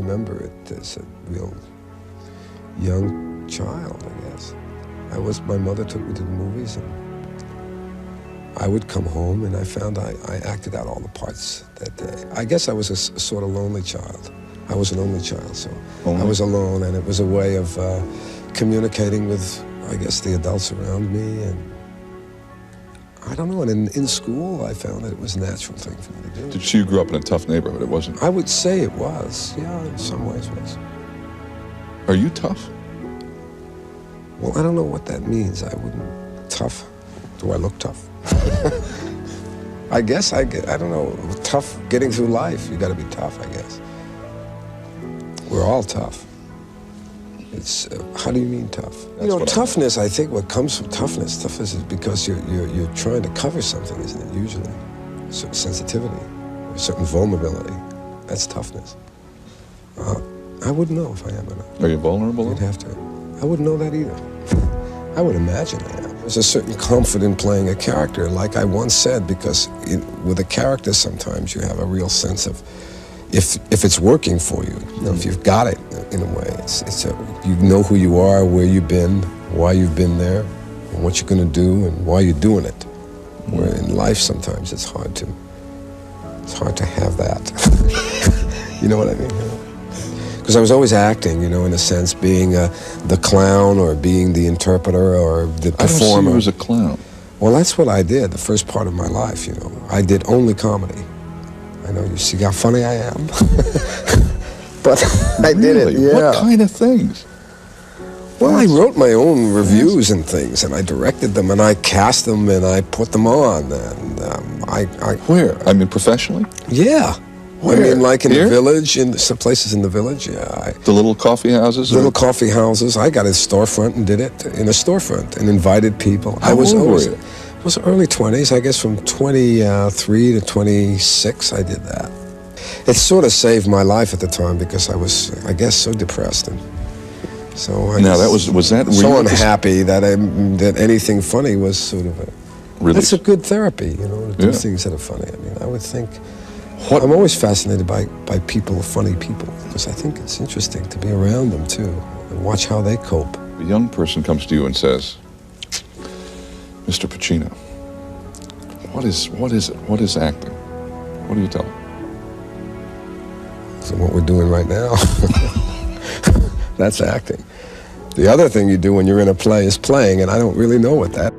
remember it as a real young child, I guess. My mother took me to the movies, and I would come home, and I found I acted out all the parts that day. I guess I was a sort of lonely child. I was an only child, so I was alone, and it was a way of communicating with, I guess, the adults around me, and I don't know, and in school I found that it was a natural thing for me to do. Did you grow up in a tough neighborhood? It wasn't? I would say it was, yeah, in some ways it was. Are you tough? Well, I don't know what that means. I wouldn't, tough? Do I look tough? I guess I don't know, tough getting through life. You gotta be tough, I guess. We're all tough. It's, how do you mean tough? You know, toughness, I think what comes from toughness is because you're trying to cover something, isn't it, usually? A certain sensitivity, a certain vulnerability. That's toughness. I wouldn't know if I am or not. Are you vulnerable? You'd have to. I wouldn't know that either. I would imagine I am. There's a certain comfort in playing a character, like I once said, because with a character sometimes you have a real sense of if it's working for you, you know, if you've got it in a way. You know who you are, where you've been, why you've been there, and what you're going to do, and why you're doing it. Where in life sometimes it's hard to have that. You know what I mean? Because I was always acting, you know, in a sense, being the clown or being the interpreter or the performer. I don't see you as a clown. Well, that's what I did the first part of my life, you know. I did only comedy. I know, you see how funny I am? But I did it, yeah. What kind of things? Well, I wrote my own reviews and things, and I directed them, and I cast them, and I put them on, and Where? I mean, professionally? Yeah. Where? I mean, like in Here? the village, in some places in the village, yeah. The little coffee houses? Little coffee houses. I got a storefront and did it in a storefront and invited people. How old were you? It was early 20s, I guess from 23 to 26 I did that. It sort of saved my life at the time because I was, I guess, so depressed and so Now that was that so unhappy that that anything funny was sort of a Release. That's a good therapy, you know, to do things that are funny. I mean, I would think I'm always fascinated by people, funny people, because I think it's interesting to be around them too and watch how they cope. A young person comes to you and says, Mr. Pacino, what is it? What is acting? What do you tell them? So what we're doing right now, that's acting. The other thing you do when you're in a play is playing, and I don't really know what that